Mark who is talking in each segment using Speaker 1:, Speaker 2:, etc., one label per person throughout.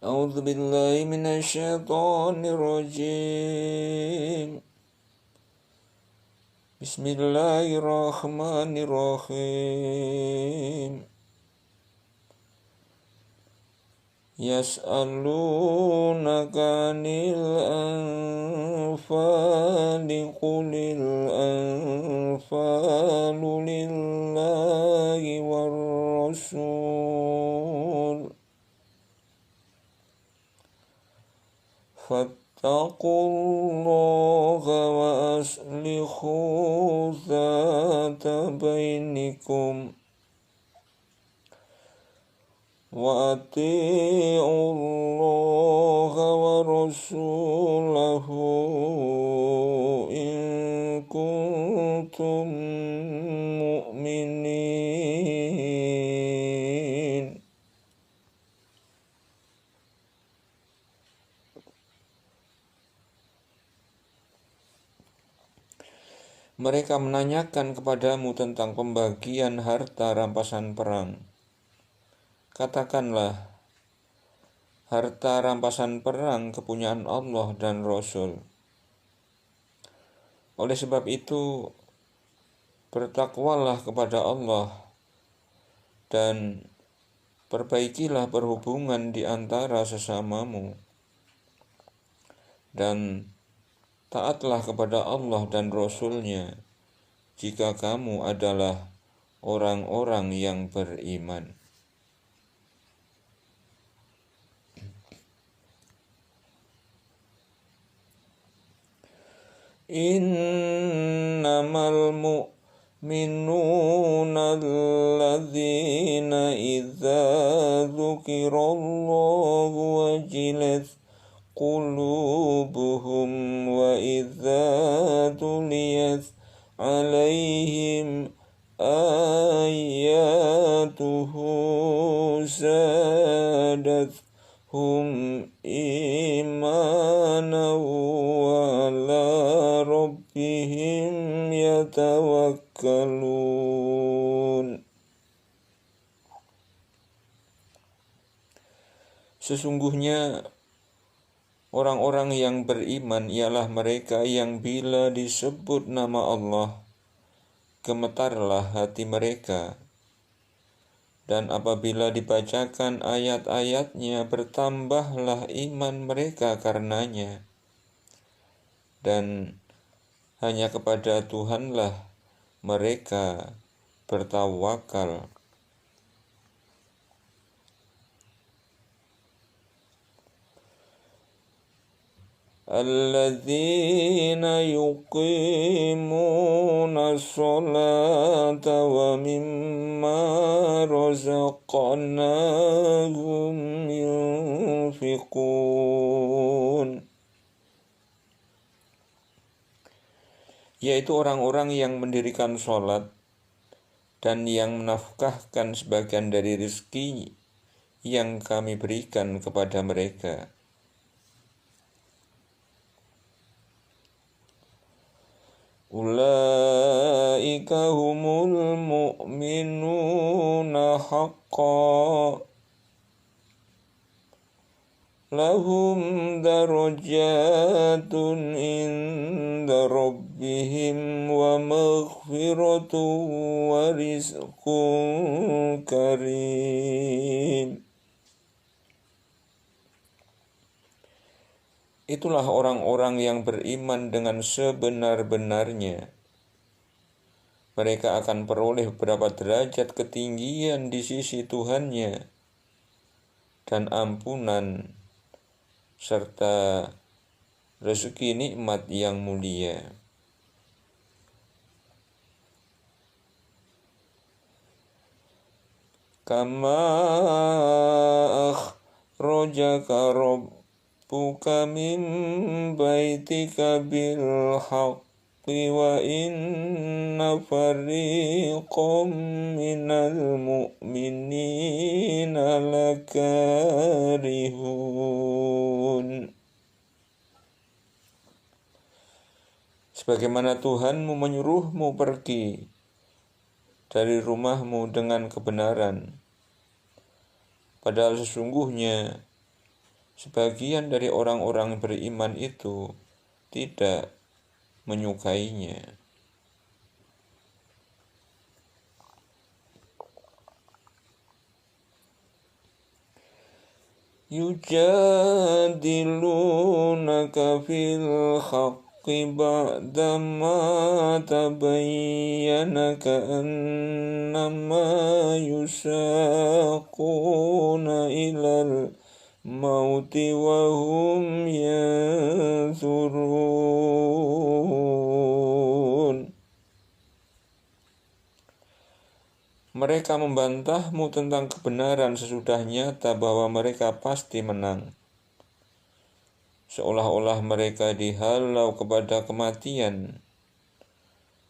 Speaker 1: أعوذ بالله من الشيطان الرجيم. بسم الله الرحمن الرحيم. يسألونك عن الأنفال قل الأنفال لله والرسول فاتقوا الله وأصلحوا ذات بينكم وأطيعوا الله ورسوله إن كنتم مؤمنين. Mereka menanyakan kepadamu tentang pembagian harta rampasan perang. Katakanlah, harta rampasan perang kepunyaan Allah dan Rasul. Oleh sebab itu, bertakwalah kepada Allah dan perbaikilah perhubungan di antara sesamamu, dan taatlah kepada Allah dan Rasul-Nya jika kamu adalah orang-orang yang beriman. Innamal mu'minuna alladzina idza dzukirallahu wajilat qulubuhum wa idza tuliyat alaihim ayatuhu zadatuhum imanan wa ala rabbihim yatawakkalun. Sesungguhnya orang-orang yang beriman ialah mereka yang bila disebut nama Allah, gemetarlah hati mereka, dan apabila dibacakan ayat-ayatnya, bertambahlah iman mereka karenanya, dan hanya kepada Tuhanlah mereka bertawakal. Alladzina yuqimuna sholata wa mimma razaqnahum yunfiqun, yaitu orang-orang yang mendirikan sholat dan yang menafkahkan sebagian dari rezeki yang kami berikan kepada mereka. Ulaika humul mu'minuna haqqan lahum darajatun inda rabbihim wa maghfiratun wa rizqun karim. Itulah orang-orang yang beriman dengan sebenar-benarnya. Mereka akan peroleh beberapa derajat ketinggian di sisi Tuhannya dan ampunan serta rezeki nikmat yang mulia. Kama akhrajaka rabbuka min baitika bil haqqi wa inna fariqam minal mu'minina lakarihun. Sebagaimana Tuhanmu menyuruhmu pergi dari rumahmu dengan kebenaran, padahal sesungguhnya sebagian dari orang-orang beriman itu tidak menyukainya. Yujadilunaka fil haqqi ba'dama tabayyana ka'annama yusaquna ilal mauti wa hum yanzurun. Mereka membantahmu tentang kebenaran sesudah nyata bahwa mereka pasti menang. Seolah-olah mereka dihalau kepada kematian,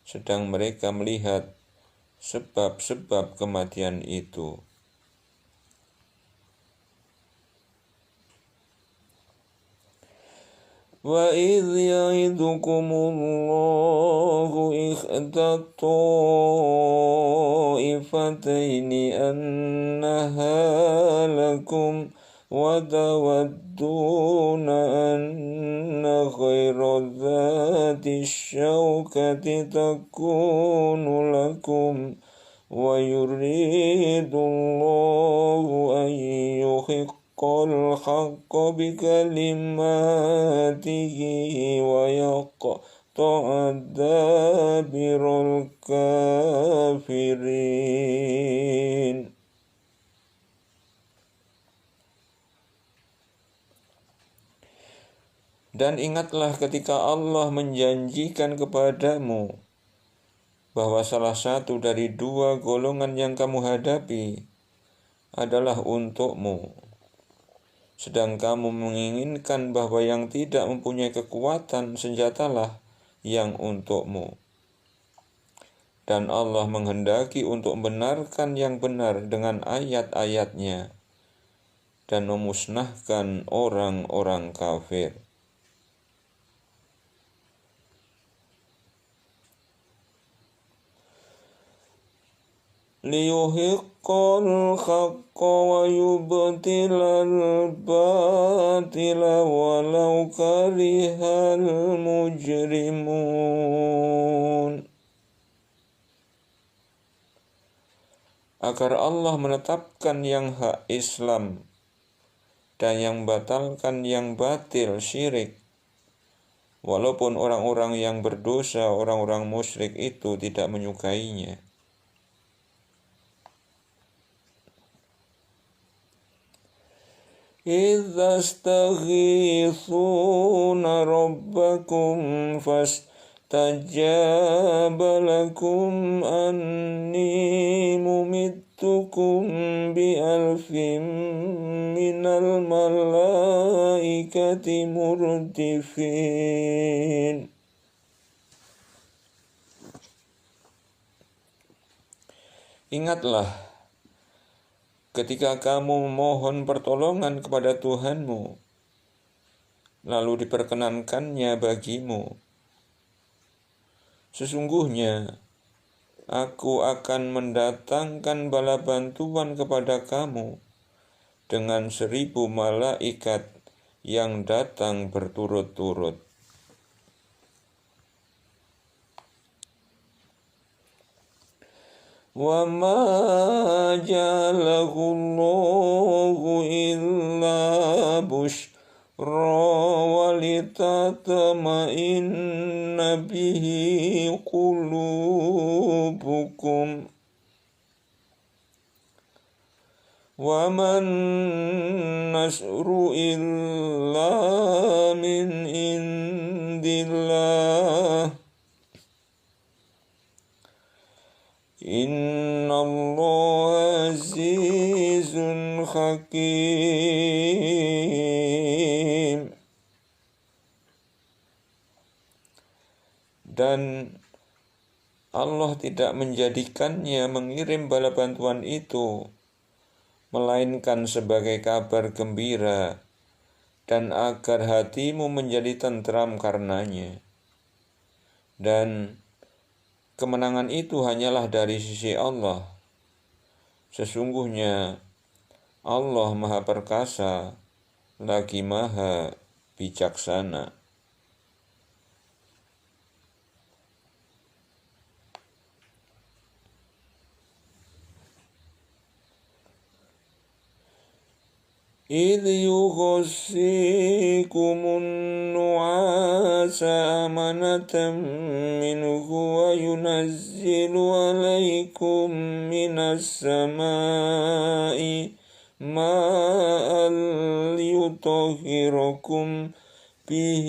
Speaker 1: sedang mereka melihat sebab-sebab kematian itu. وَإِذْ يَعِدُكُمُ اللَّهُ إِحْدَى الطَّائِفَتَيْنِ أَنَّهَا لَكُمْ وَتَوَدُّونَ أَنَّ غَيْرَ ذَاتِ الشَّوْكَةِ تَكُونُ لَكُمْ وَيُرِيدُ اللَّهُ أَنْ يُحِقَّ الْحَقَّ بِكَلِمَاتِهِ وَيَقْطَعَ دَابِرَ الْكَافِرِينَ. Dan ingatlah ketika Allah menjanjikan kepadamu bahwa salah satu dari dua golongan yang kamu hadapi adalah untukmu, sedang kamu menginginkan bahwa yang tidak mempunyai kekuatan senjatalah yang untukmu. Dan Allah menghendaki untuk membenarkan yang benar dengan ayat-ayatnya dan memusnahkan orang-orang kafir. لِيُحِقَّ الْحَقَّ وَيُبْطِلَ الْبَاطِلَ وَلَوْ كَرِهَ الْمُجْرِمُونَ. Agar Allah menetapkan yang hak Islam dan yang batalkan yang batil syirik, walaupun orang-orang yang berdosa, orang-orang musyrik itu tidak menyukainya. إِذَا اسْتَغِيثُونَ رَبَّكُمْ فَاسْتَجَابَ لَكُمْ أَنِّي مُمِدُّكُمْ بِأَلْفٍ مِّنَ الْمَلَائِكَةِ مُرْدِفِينَ. Ingatlah ketika kamu memohon pertolongan kepada Tuhanmu, lalu diperkenankannya bagimu. Sesungguhnya, aku akan mendatangkan bala bantuan kepada kamu dengan 1000 malaikat yang datang berturut-turut. وَمَا جَعَلَهُ اللَّهُ إِلَّا بُشْرَى وَلِتَطْمَئِنَّ بِهِ قُلُوبُكُمْ وَمَا النَّصْرُ إِلَّا مِنْ عِنْدِ اللَّهِ Innallaha azizun hakim. Dan Allah tidak menjadikannya mengirim bala bantuan itu, melainkan sebagai kabar gembira dan agar hatimu menjadi tentram karenanya. Dan kemenangan itu hanyalah dari sisi Allah. Sesungguhnya Allah Maha Perkasa lagi maha bijaksana. إذ يغشيكم النعاس أمنة منه وينزل عليكم من السماء ماء ليطهركم به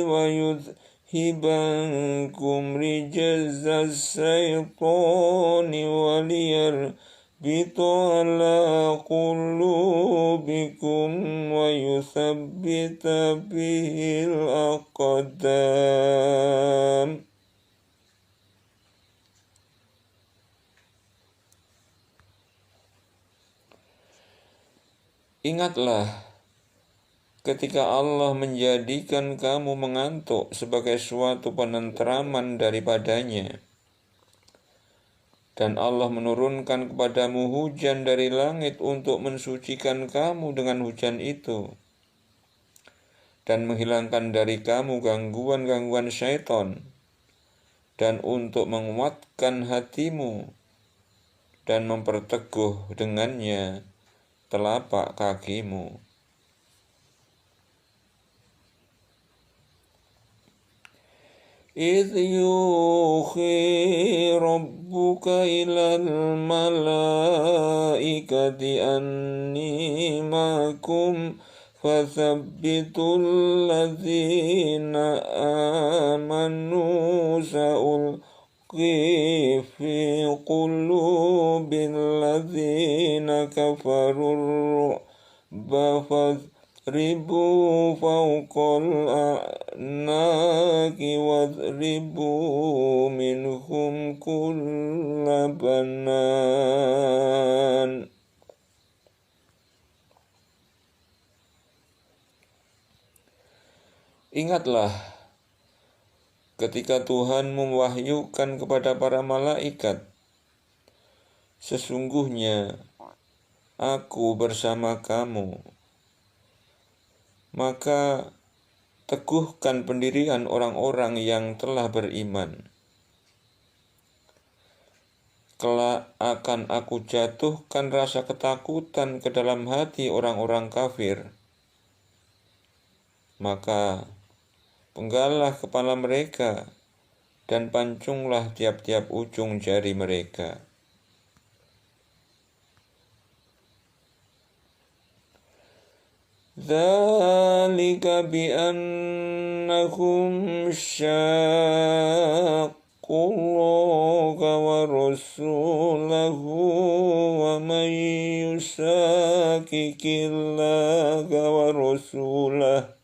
Speaker 1: ويذهب عنكم رجز الشيطان وليربط على قلوبكم ويثبت به الأقدام. Ingatlah ketika Allah menjadikan kamu mengantuk sebagai suatu penentraman daripadanya, dan Allah menurunkan kepadamu hujan dari langit untuk mensucikan kamu dengan hujan itu, dan menghilangkan dari kamu gangguan-gangguan syaitan, dan untuk menguatkan hatimu, dan memperteguh dengannya telapak kakimu. إذ يوحي ربك إلى الملائكة أني معكم فثبتوا الذين آمنوا سألقي في قلوب الذين كفروا الرعب فاضربوا فوق الأعناق واضربوا منهم كل بنان. Ingatlah ketika Tuhan mewahyukan kepada para malaikat, sesungguhnya Aku bersama kamu. Maka teguhkan pendirian orang-orang yang telah beriman. Kelak akan aku jatuhkan rasa ketakutan ke dalam hati orang-orang kafir. Maka penggalah kepala mereka dan pancunglah tiap-tiap ujung jari mereka. Dzalika bi'annahum syaqqullaha wa rasulahu wa man yushaqiqillaha wa rasulahu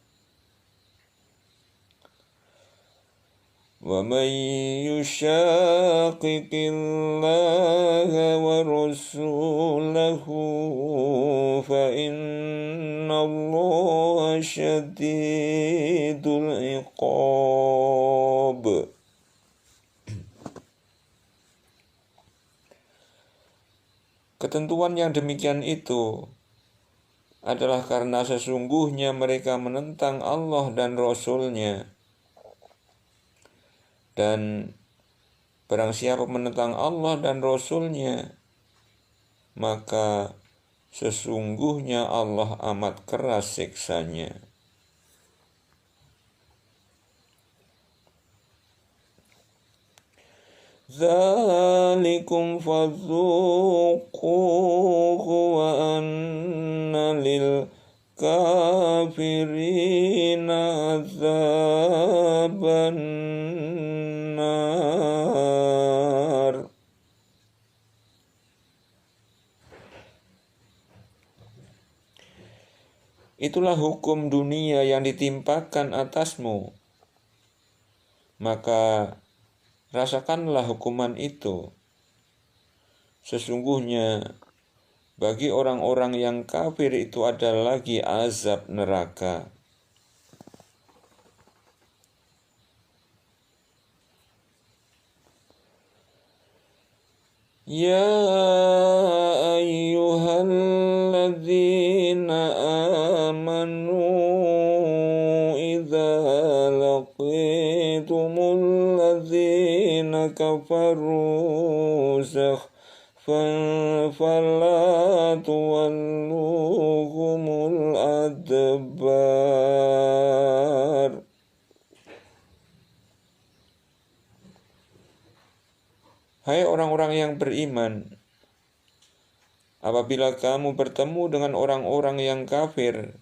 Speaker 1: وَمَنْ يُشَاقِقِ اللَّهَ وَرَسُولَهُ فَإِنَّ اللَّهَ شَدِيدُ الْعِقَابِ. Ketentuan yang demikian itu adalah karena sesungguhnya mereka menentang Allah dan Rasul-Nya. Dan barang siapa menentang Allah dan Rasul-Nya, maka sesungguhnya Allah amat keras siksanya. Dzalikum fadzuquhu wa anna lil kafirina azaban nar. Itulah hukum dunia yang ditimpakan atasmu, maka rasakanlah hukuman itu. Sesungguhnya bagi orang-orang yang kafir itu ada lagi azab neraka. يا أيها الذين آمنوا إذا لقيتم الذين كفروا زحفا فلا تولوهم الأدبار. Hai orang-orang yang beriman, apabila kamu bertemu dengan orang-orang yang kafir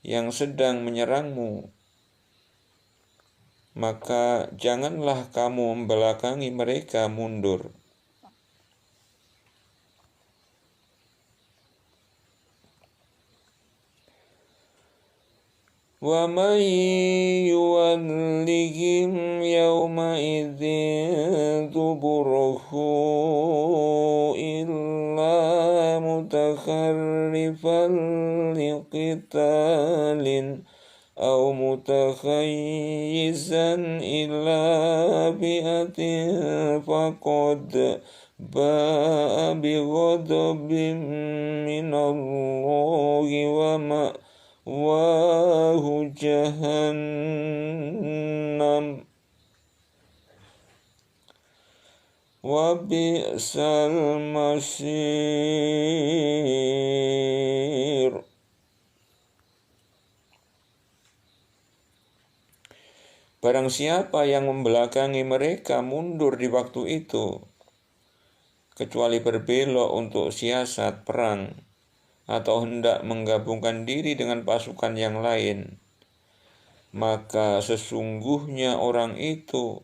Speaker 1: yang sedang menyerangmu, maka janganlah kamu membelakangi mereka mundur. وَمَنْ يُوَلِّهِمْ يَوْمَئِذٍ دُبُرَهُ إِلَّا مُتَحَرِّفًا لِقِتَالٍ أَوْ مُتَحَيِّزًا إِلَى فِئَةٍ فَقَدْ بَاءَ بِغَضَبٍ مِنَ اللَّهِ وَمَأْوَاهُ جَهَنَّمُ وَبِئْسَ الْمَصِيرُ. Barang siapa yang membelakangi mereka mundur di waktu itu, kecuali berbelok untuk siasat perang atau hendak menggabungkan diri dengan pasukan yang lain, maka sesungguhnya orang itu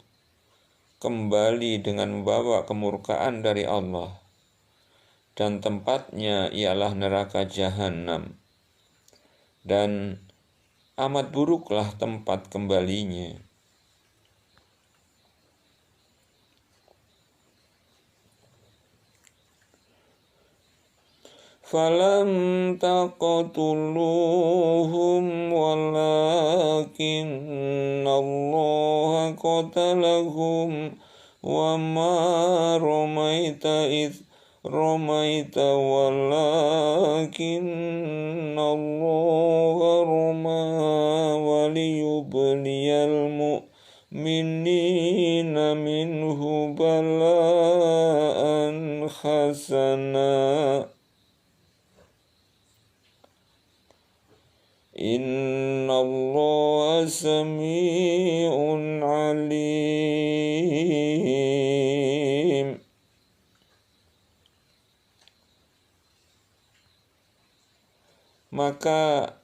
Speaker 1: kembali dengan membawa kemurkaan dari Allah, dan tempatnya ialah neraka jahanam, dan amat buruklah tempat kembalinya. فَلَمْ تَقْتُلُوهُمْ وَلَكِنَّ اللَّهَ قَتَلَهُمْ وَمَا رَمَيْتَ إِذْ رَمَيْتَ وَلَكِنَّ اللَّهَ رَمَى وَلِيُبْلِيَ الْمُؤْمِنِينَ مِنْهُ بَلَاءً حَسَنًا Innallaha sami'un alim. Maka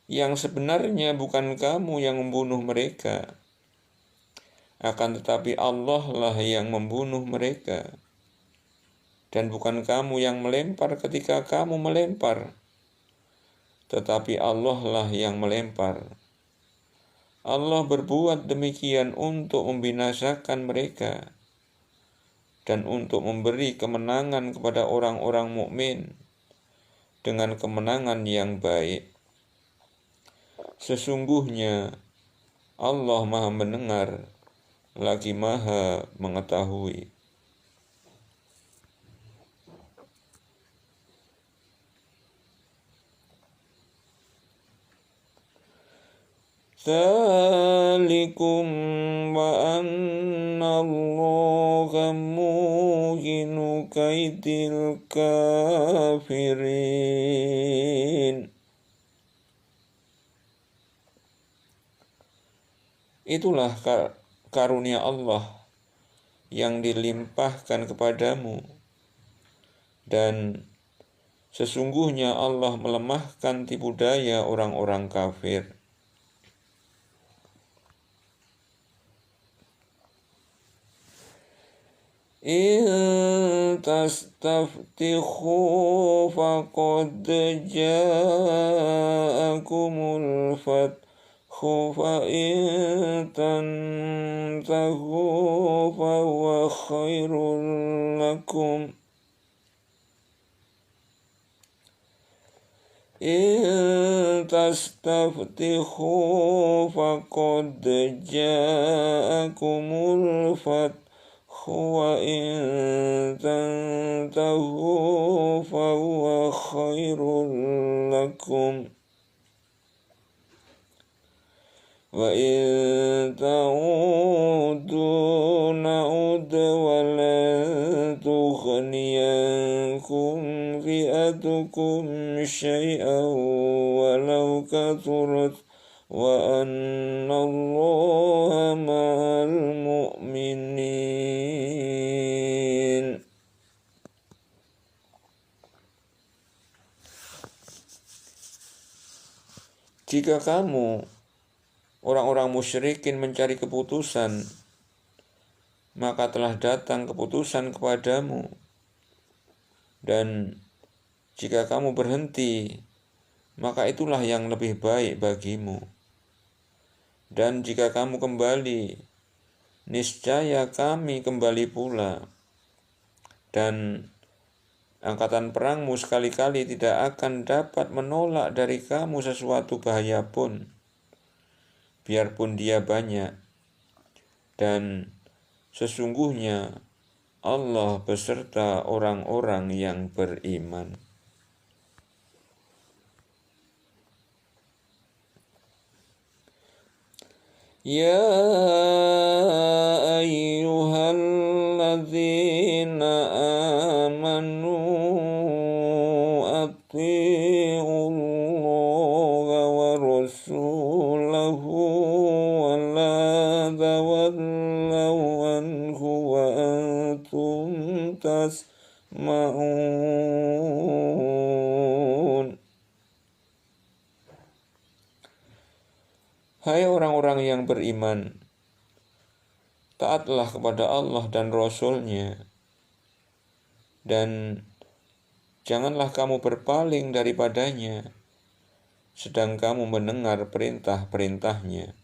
Speaker 1: yang sebenarnya bukan kamu yang membunuh mereka, akan tetapi Allah lah yang membunuh mereka. Dan bukan kamu yang melempar ketika kamu melempar, tetapi Allah lah yang melempar. Allah berbuat demikian untuk membinasakan mereka dan untuk memberi kemenangan kepada orang-orang mukmin dengan kemenangan yang baik. Sesungguhnya Allah Maha mendengar lagi Maha mengetahui. Dzalikum wa anna Allaha muhinu kaidil kafirin. Itulah karunia Allah yang dilimpahkan kepadamu, dan sesungguhnya Allah melemahkan tipu daya orang-orang kafir. In tastaftihu faqad ja'akumul fathu fa in tantahu fa huwa khairul lakum. In tastaftihu faqad ja'akumul fathu وإن تنتهوا فهو خير لكم وإن تعودوا نعد ولن تغني عنكم فئتكم شيئا ولو كثرت وأن الله مع المؤمنين. Jika kamu orang-orang musyrikin mencari keputusan, maka telah datang keputusan kepadamu. Dan jika kamu berhenti, maka itulah yang lebih baik bagimu. Dan jika kamu kembali, niscaya kami kembali pula. Dan angkatan perangmu sekali-kali tidak akan dapat menolak dari kamu sesuatu bahaya pun, biarpun dia banyak. Dan sesungguhnya Allah beserta orang-orang yang beriman. Ya ayyuhalladzina amanu atti'ullaha wa rasulahu wa la tawallaw anhu wa antum tasma'un. Hai orang-orang yang beriman, taatlah kepada Allah dan Rasul-Nya, dan janganlah kamu berpaling daripadanya, sedang kamu mendengar perintah-perintahnya.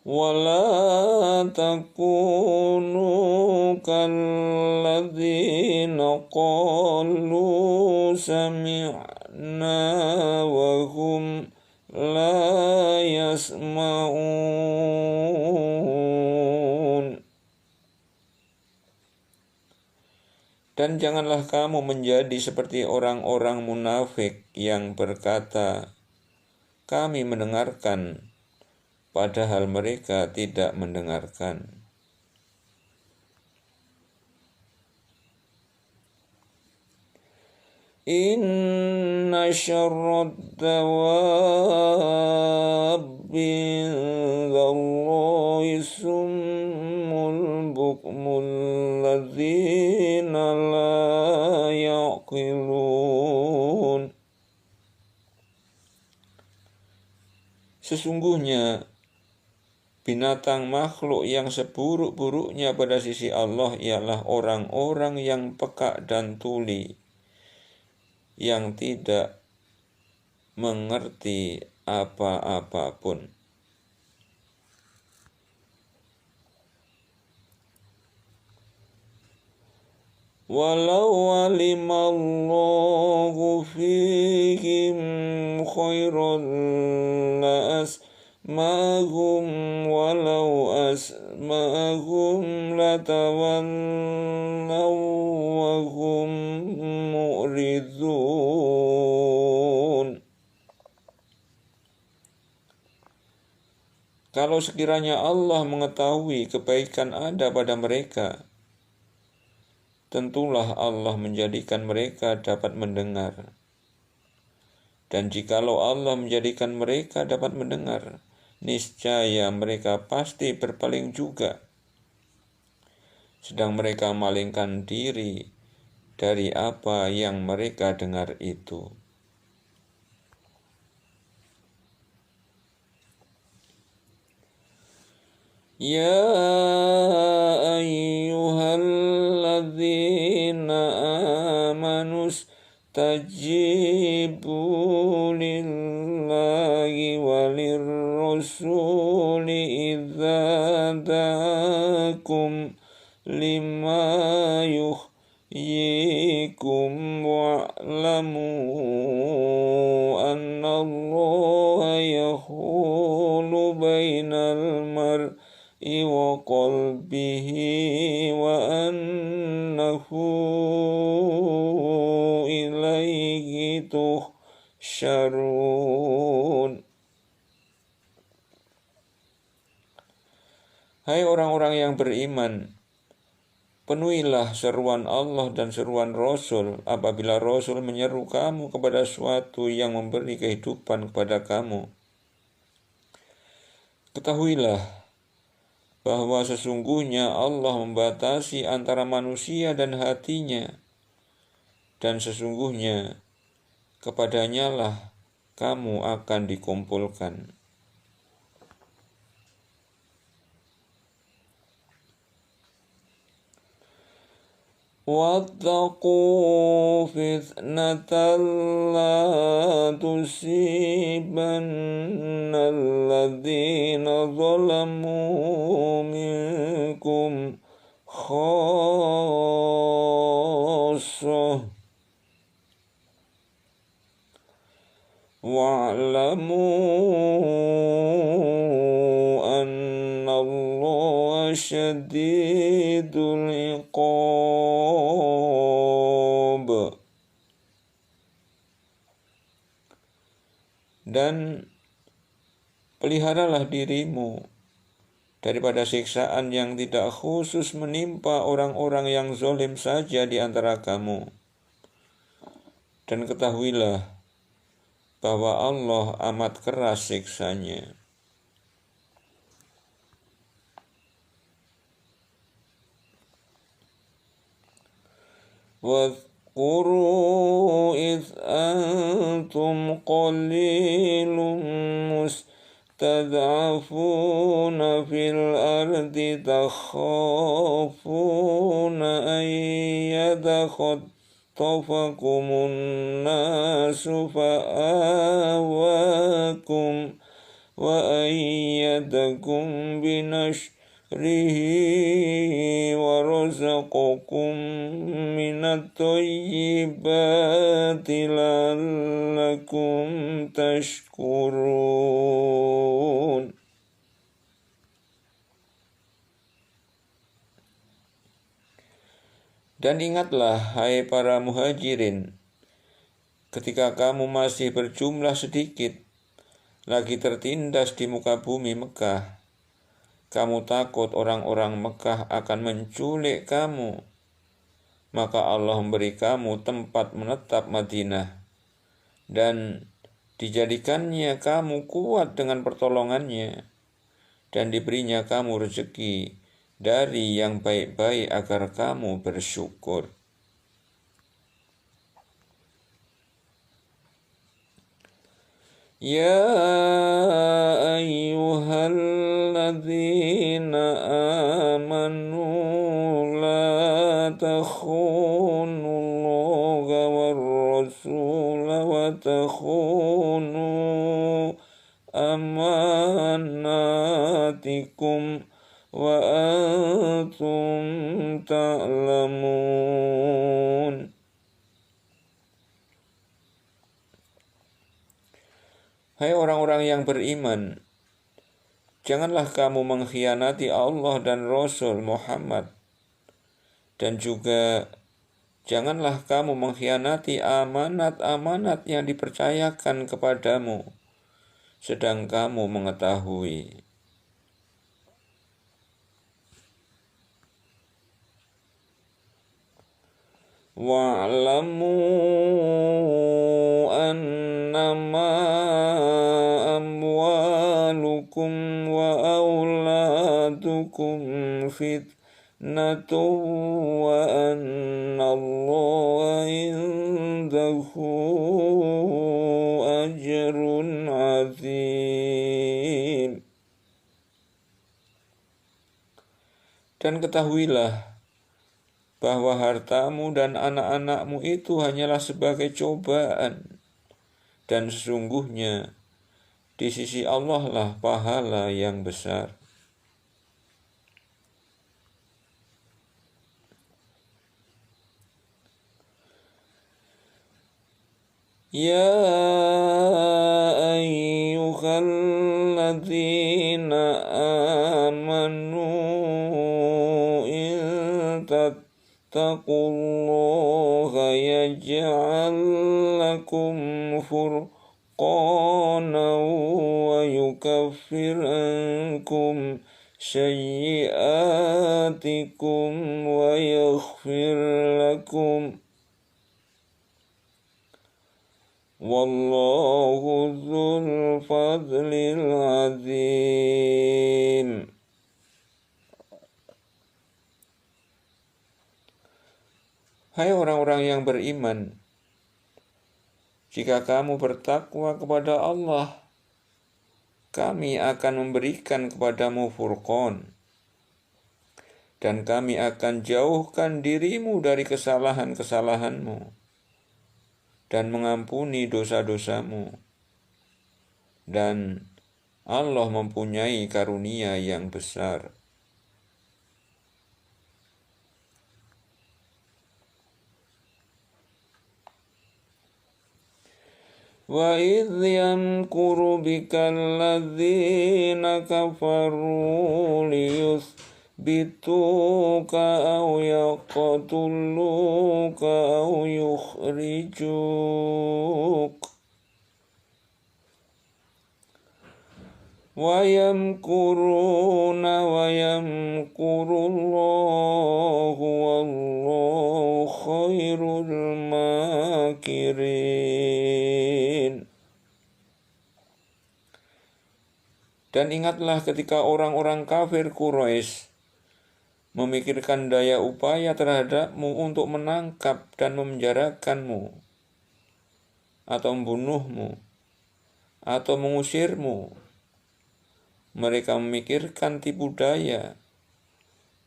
Speaker 1: ولا تكونوا كالذين قالوا سمعنا وهم لا يسمعون. Dan janganlah kamu menjadi seperti orang-orang munafik yang berkata, kami mendengarkan, padahal mereka tidak mendengarkan. Inna syarrad dawabi indallahi summul bukmul ladzina la yaqilun. Sesungguhnya binatang makhluk yang seburuk-buruknya pada sisi Allah ialah orang-orang yang peka dan tuli, yang tidak mengerti apa-apapun. Walau alimallahu fihim khairan la'asma'ahum walau asma'ahum latawallaw wa hum mu'ridun. Kalau sekiranya Allah mengetahui kebaikan ada pada mereka, tentulah Allah menjadikan mereka dapat mendengar. Dan jikalau Allah menjadikan mereka dapat mendengar, niscaya mereka pasti berpaling juga, sedang mereka malingkan diri dari apa yang mereka dengar itu. Ya ayyuhalladzina amanu istajibu lillahi walirrasuli idza da'akum lima yuhyikum wa'lamu anna Allah innahu ilaihi tuhsyarun. Hai orang-orang yang beriman, penuhilah seruan Allah dan seruan Rasul apabila Rasul menyeru kamu kepada suatu yang memberi kehidupan kepada kamu. Ketahuilah bahwa sesungguhnya Allah membatasi antara manusia dan hatinya, dan sesungguhnya kepadanya lah kamu akan dikumpulkan. وَاتَّقُوا فِتْنَةً لَا تُصِيبَنَّ الَّذِينَ ظَلَمُوا مِنكُمْ خَاصَّةً وَاعْلَمُوا أَنَّ اللَّهَ شَدِيدُ الْعِقَابِ. Dan peliharalah dirimu daripada siksaan yang tidak khusus menimpa orang-orang yang zalim saja di antara kamu. Dan ketahuilah bahwa Allah amat keras siksanya. وَاذْكُرُوا إِذْ أَنْتُمْ قَلِيلٌ مُسْتَضْعَفُونَ فِي الْأَرْضِ تَخَافُونَ أَنْ يَتَخَطَّفَكُمُ النَّاسُ فَآوَاكُمْ وَأَيَّدَكُمْ بِنَصْرِهِ وَرَزَقَكُم مِّنَ الطَّيِّبَاتِ لَعَلَّكُمْ تَشْكُرُونَ. Dan ingatlah, hai para muhajirin, ketika kamu masih berjumlah sedikit, lagi tertindas di muka bumi Mekah, kamu takut orang-orang Mekah akan menculik kamu, maka Allah memberi kamu tempat menetap Madinah, dan dijadikannya kamu kuat dengan pertolongannya, dan diberinya kamu rezeki dari yang baik-baik agar kamu bersyukur. Ya ayyuhalladzina amanu la takhunullaha war-rasula wa takhunu amanatikum wa antum ta'lamun. Hai orang-orang yang beriman, janganlah kamu mengkhianati Allah dan Rasul Muhammad, dan juga janganlah kamu mengkhianati amanat-amanat yang dipercayakan kepadamu, sedang kamu mengetahui. Wa'lamu annama amwalukum wa auladukum fitnatun wa annallaha indahu ajrun azim. Dan ketahuilah bahwa hartamu dan anak-anakmu itu hanyalah sebagai cobaan, dan sesungguhnya di sisi Allah lah pahala yang besar. Ya ayyuhalladzina amanu in taqullaha yaj'al lakum furqanan wa yukaffir ankum sayyi'atikum wa yaghfir lakum. Wallahu dzul fadlil azim. Hai orang-orang yang beriman, jika kamu bertakwa kepada Allah, kami akan memberikan kepadamu furqan, dan kami akan jauhkan dirimu dari kesalahan-kesalahanmu dan mengampuni dosa-dosamu. Dan Allah mempunyai karunia yang besar. Wa idh yamkuru bikal ladzina kafaru liyuthbituka aw yaqtuluka aw yukhrijuk wa yamkuruna wa yamkurullahu wallahu khairul makirin. Dan ingatlah ketika orang-orang kafir Quraisy memikirkan daya upaya terhadapmu untuk menangkap dan memenjarakanmu, atau membunuhmu, atau mengusirmu. Mereka memikirkan tipu daya,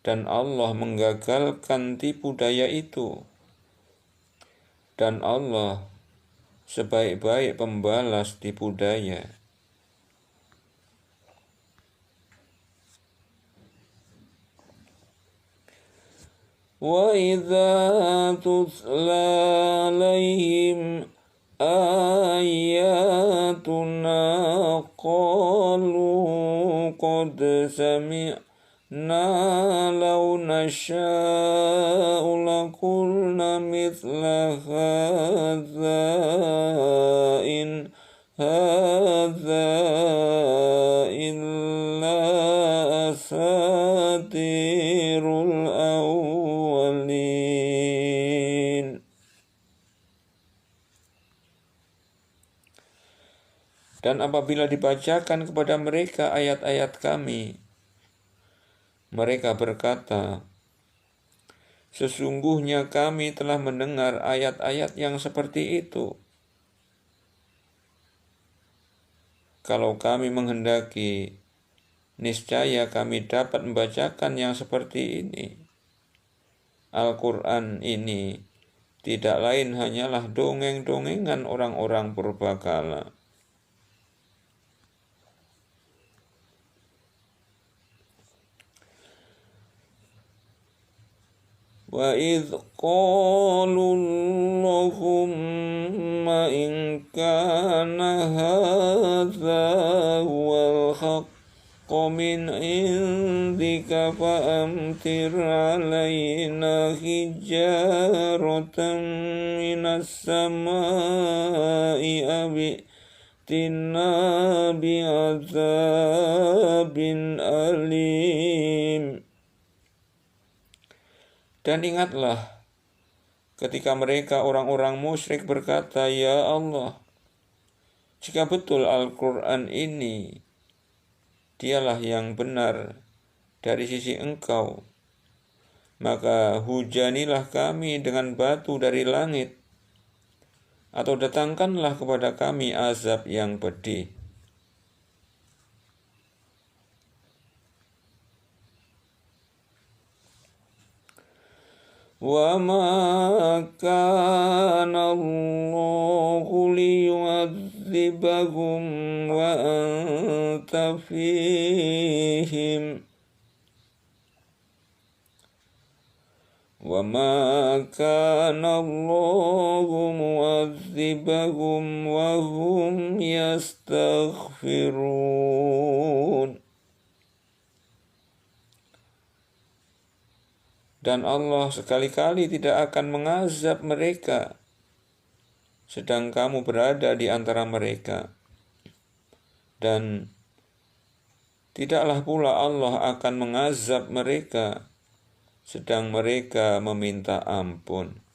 Speaker 1: dan Allah menggagalkan tipu daya itu. Dan Allah sebaik-baik pembalas tipu daya. Wa idza tutla alaihim ayatuna qalu qad sami'na law nasha'u laqulna mithla hadza in hadza illa asatirul awwalin. Dan apabila dibacakan kepada mereka ayat-ayat kami, mereka berkata, sesungguhnya kami telah mendengar ayat-ayat yang seperti itu. Kalau kami menghendaki, niscaya kami dapat membacakan yang seperti ini. Al-Quran ini tidak lain hanyalah dongeng-dongengan orang-orang purbakala. Wa idh qalu Allahumma in kana hadza huwal haqqu min indika fa amtir alaina hijaratan minas samai abitina bi'adzabin alim. Dan ingatlah ketika mereka orang-orang musyrik berkata, ya Allah, jika betul Al-Quran ini dialah yang benar dari sisi Engkau, maka hujanilah kami dengan batu dari langit, atau datangkanlah kepada kami azab yang pedih. Wa ma kana Allahu liyu'adzibahum wa anta fihim wa ma kana Allahu mu'adzibahum wa hum yastaghfirun. Dan Allah sekali-kali tidak akan mengazab mereka sedang kamu berada di antara mereka. Dan tidaklah pula Allah akan mengazab mereka sedang mereka meminta ampun.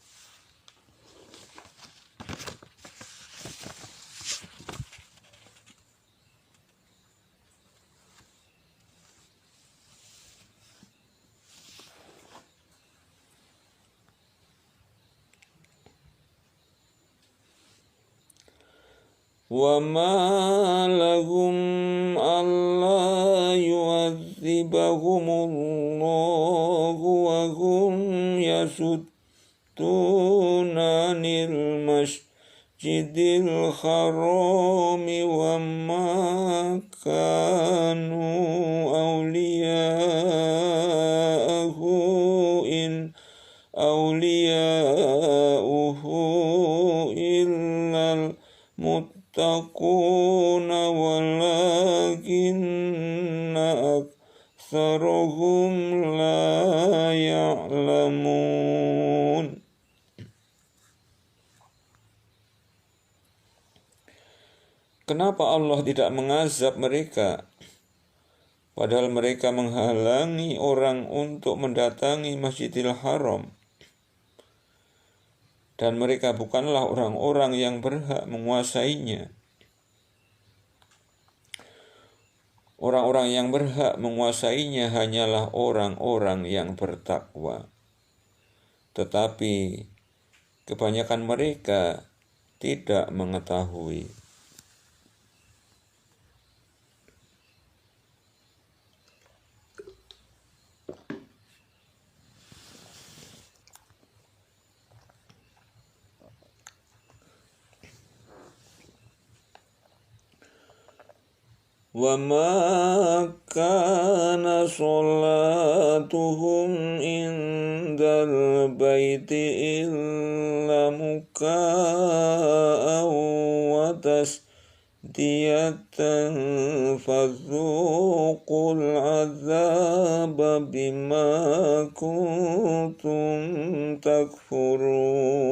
Speaker 1: وَمَا لَهُمْ أَلَّا يُعَذِّبَهُمُ اللَّهُ وَهُمْ يَصُدُّونَ عَنِ الْمَسْجِدِ الْحَرَامِ وَمَا كَانُوا أَوْلِيَاءَهُ إِنْ أَوْلِيَاؤُهُ إِلَّا المتقون ولكن أكثرهم لا يعلمون. Kenapa Allah tidak mengazab mereka, padahal mereka menghalangi orang untuk mendatangi Masjidil Haram? Dan mereka bukanlah orang-orang yang berhak menguasainya. Orang-orang yang berhak menguasainya hanyalah orang-orang yang bertakwa. Tetapi kebanyakan mereka tidak mengetahui. وَمَا كَانَ صَلَاتُهُمْ عِندَ الْبَيْتِ إِلَّا مُكَاءً وَتَصْدِيَةً فَذُوقُوا الْعَذَابَ بِمَا كُنتُمْ تَكْفُرُونَ.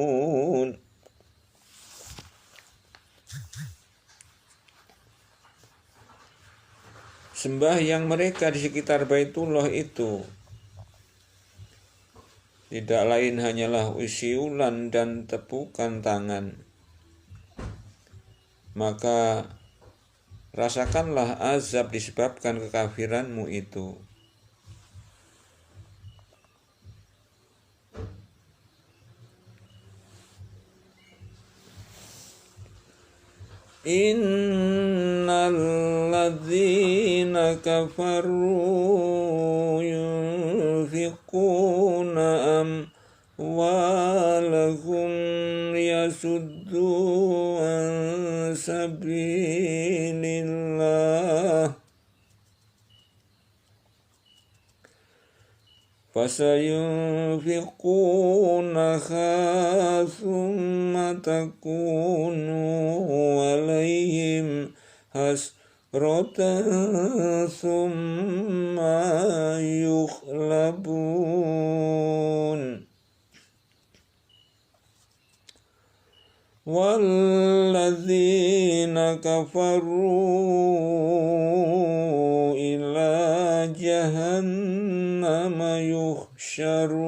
Speaker 1: Sembahyang mereka di sekitar Baitullah itu tidak lain hanyalah usiulan dan tepukan tangan. Maka rasakanlah azab disebabkan kekafiranmu itu. Innal ladzina kafaru yunfiquna amwalahum liyasuddu an sabilillah fasayunfiqunaha thumma takunu alaihim hasratan thumma yughlabun walladzina kafaru ila jahannama yuhsyarun.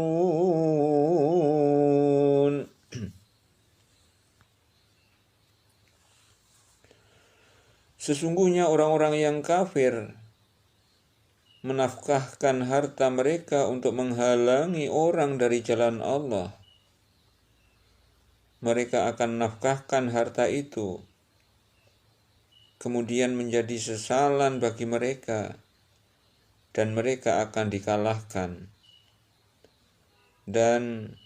Speaker 1: Sesungguhnya orang-orang yang kafir menafkahkan harta mereka untuk menghalangi orang dari jalan Allah. Mereka akan nafkahkan harta itu, kemudian menjadi sesalan bagi mereka, dan mereka akan dikalahkan. Dan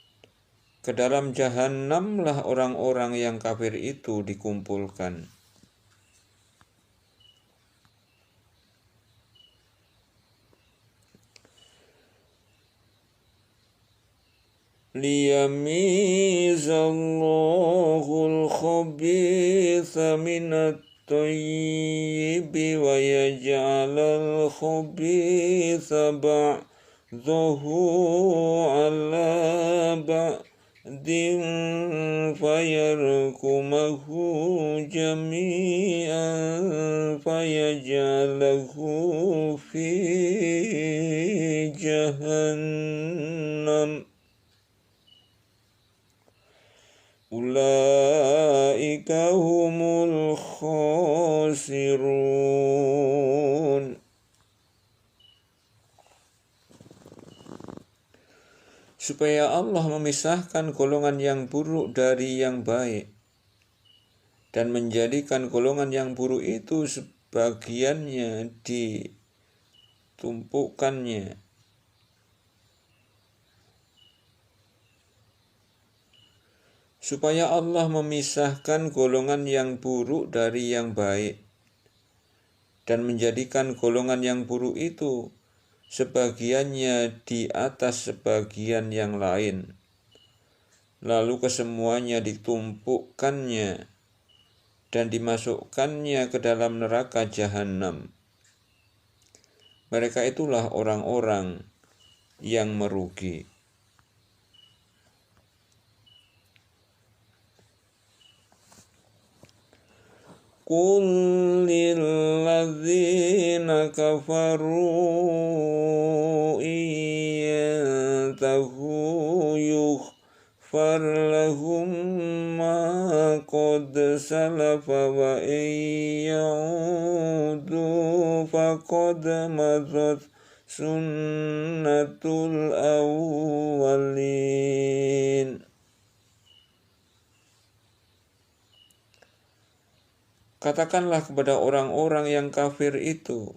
Speaker 1: ke dalam jahannamlah orang-orang yang kafir itu dikumpulkan. Liyamizallahul khabitha minat tayyibi wa yaj'alal khabitha ba'dahu بَعْدٍ فَيَرْكُمَهُ جَمِيعًا فَيَجْعَلَهُ فِي جَهَنَّمَ أُولَئِكَ هُمُ الْخَاسِرُونَ. Supaya Allah memisahkan golongan yang buruk dari yang baik dan menjadikan golongan yang buruk itu sebagiannya ditumpukannya, supaya Allah memisahkan golongan yang buruk dari yang baik dan menjadikan golongan yang buruk itu sebagiannya di atas sebagian yang lain, lalu kesemuanya ditumpukkannya dan dimasukkannya ke dalam neraka jahanam. Mereka itulah orang-orang yang merugi. Qul lilladzina kafaru iyantahu yughfar lahum ma qad salafa wa iyaudu faqad madat sunnatul awwalin. Katakanlah kepada orang-orang yang kafir itu,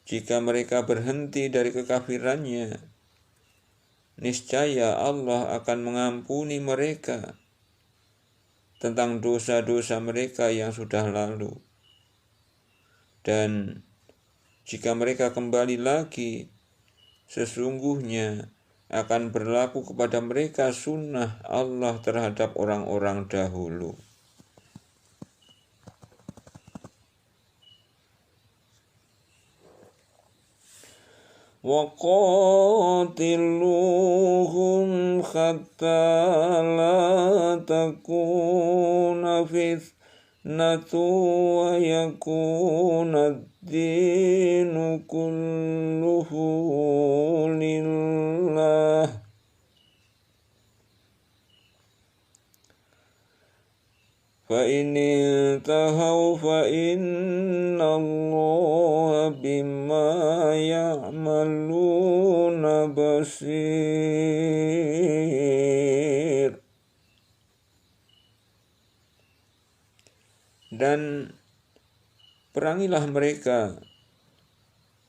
Speaker 1: jika mereka berhenti dari kekafirannya, niscaya Allah akan mengampuni mereka tentang dosa-dosa mereka yang sudah lalu. Dan jika mereka kembali lagi, sesungguhnya akan berlaku kepada mereka sunnah Allah terhadap orang-orang dahulu. وَقَاتِلُوهُمْ حَتَّى لَا تَكُونَ فِتْنَةٌ وَيَكُونَ الدِّينُ كُلُّهُ لِلَّهِ فَإِنِ انْتَهَوْا فَإِنَّ اللَّهَ بِمَا يَعْمَلُونَ بَصِيرٌ. Dan perangilah mereka,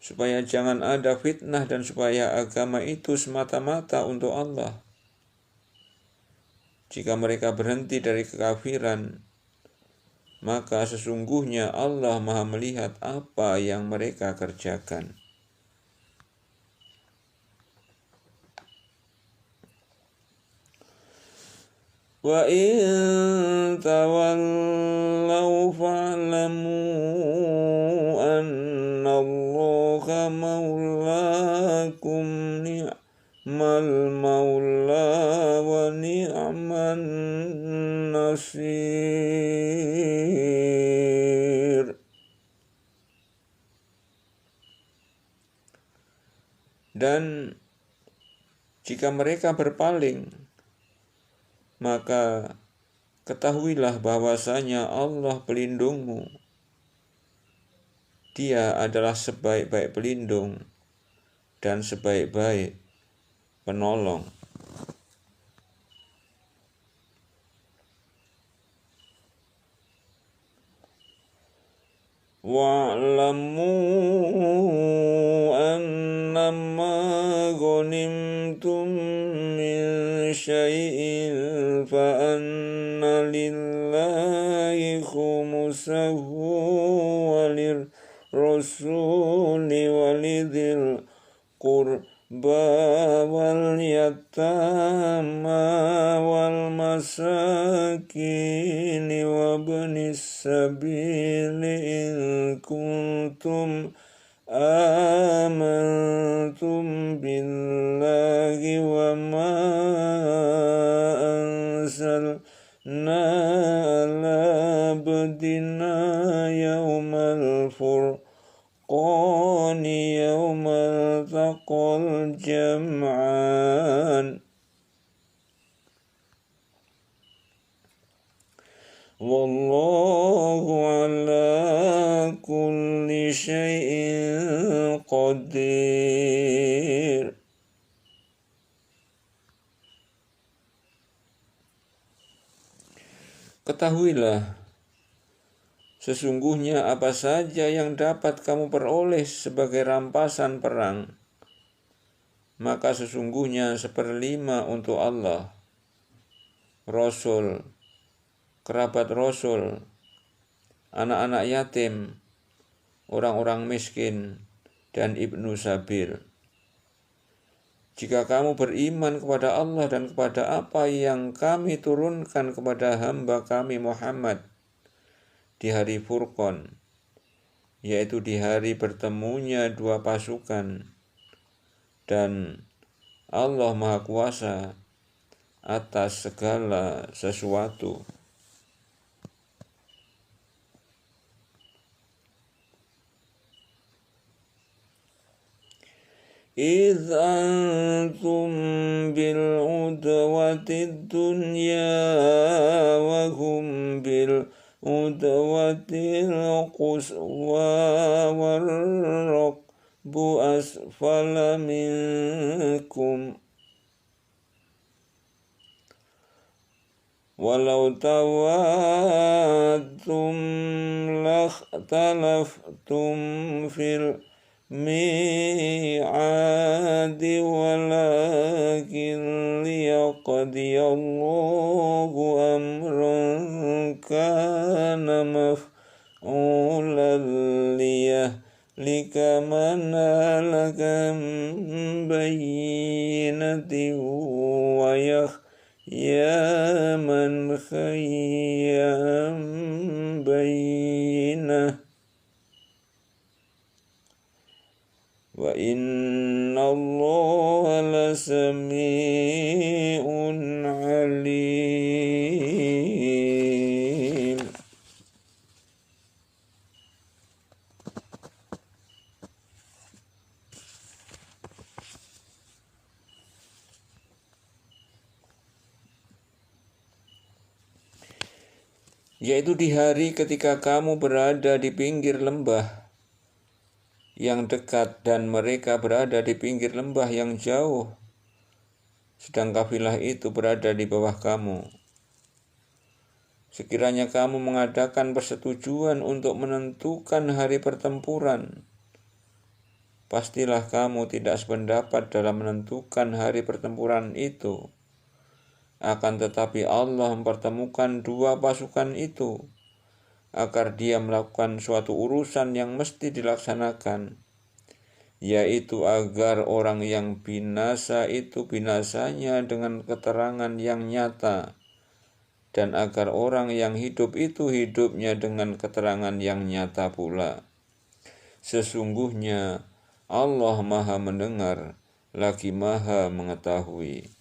Speaker 1: supaya jangan ada fitnah dan supaya agama itu semata-mata untuk Allah. Jika mereka berhenti dari kekafiran, maka sesungguhnya Allah Maha melihat apa yang mereka kerjakan. Wa in tawallaw fa'lamu anna Allaha maulakum ni'mal maula wa ni'man nasir. Dan jika mereka berpaling, maka ketahuilah bahwasanya Allah pelindungmu. Dia adalah sebaik-baik pelindung dan sebaik-baik penolong. Wa'lamu annama ghanimtum min syai'in fa'anna lillahi khumusahu walir rasuli walidhil qurba wal yatama wal masakin wa ibnis sabili in kuntum amantum billahi وما أنزلنا على عبدنا يوم الفرقان يوم التقى الجمعان Wallahu ala kulli syai'in qadir. Ketahuilah, sesungguhnya apa saja yang dapat kamu peroleh sebagai rampasan perang, maka sesungguhnya 1/5 untuk Allah, Rasul, kerabat Rasul, anak-anak yatim, orang-orang miskin, dan ibnu sabil. Jika kamu beriman kepada Allah dan kepada apa yang kami turunkan kepada hamba kami Muhammad di hari Furqan, yaitu di hari bertemunya dua pasukan, dan Allah Maha Kuasa atas segala sesuatu. إذ أنتم بالعدوة الدنيا وهم بالعدوة القصوى والركب أسفل منكم ولو تواعدتم لاختلفتم في الميعاد ولكن ليقضي الله أمرا كان مفعولا ليهلك من هلك عن بينة ويحيى من حي عن بينة wa innallaha lasami'un alim. Yaitu di hari ketika kamu berada di pinggir lembah yang dekat dan mereka berada di pinggir lembah yang jauh, sedang kafilah itu berada di bawah kamu. Sekiranya kamu mengadakan persetujuan untuk menentukan hari pertempuran, pastilah kamu tidak sependapat dalam menentukan hari pertempuran itu. Akan tetapi Allah mempertemukan dua pasukan itu agar dia melakukan suatu urusan yang mesti dilaksanakan, yaitu agar orang yang binasa itu binasanya dengan keterangan yang nyata, dan agar orang yang hidup itu hidupnya dengan keterangan yang nyata pula. Sesungguhnya Allah Maha mendengar lagi Maha mengetahui.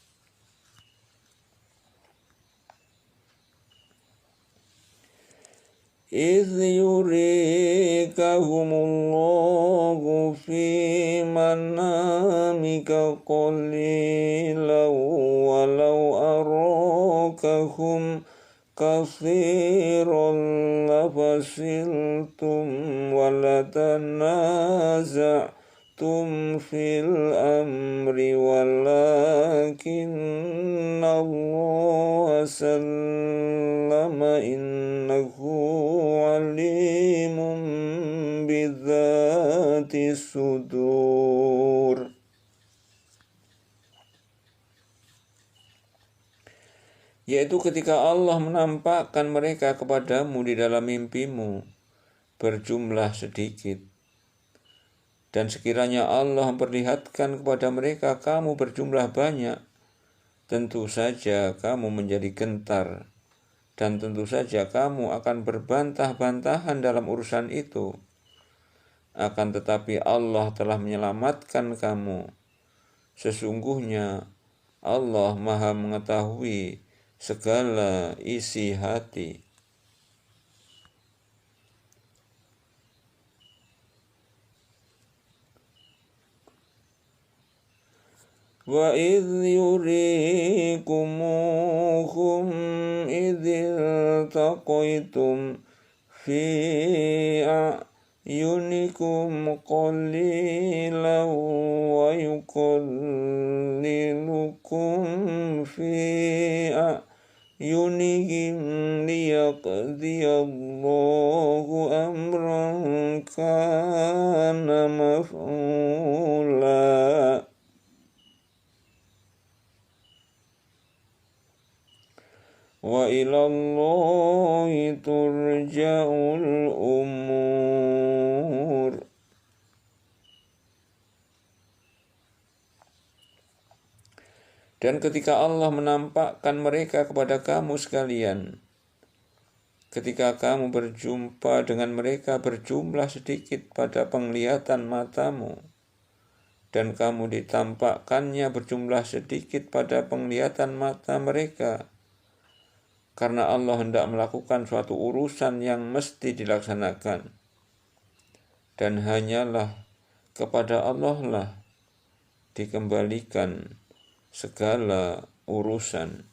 Speaker 1: إذ يريكهم الله في منامك قليلا ولو أراكهم كثيرا لفشلتم ولتنازعتم في الأمر ولكن الله سلم إنه عليم بذات الصدور. Yaitu ketika Allah menampakkan mereka kepadamu di dalam mimpimu berjumlah sedikit, dan sekiranya Allah memperlihatkan kepada mereka kamu berjumlah banyak, tentu saja kamu menjadi gentar, dan tentu saja kamu akan berbantah-bantahan dalam urusan itu. Akan tetapi Allah telah menyelamatkan kamu. Sesungguhnya Allah Maha mengetahui segala isi hati. Wa idh yurikumuhum idh iltaqaitum fi a'yunikum qalilan wa yuqallilukum fi a'yunihim liyaqdiyallahu amran kana maf'ula. Wa ilallahi turja'ul umur. Dan ketika Allah menampakkan mereka kepada kamu sekalian, ketika kamu berjumpa dengan mereka berjumlah sedikit pada penglihatan matamu, dan kamu ditampakkannya berjumlah sedikit pada penglihatan mata mereka, karena Allah hendak melakukan suatu urusan yang mesti dilaksanakan. Dan hanyalah kepada Allah lah dikembalikan segala urusan.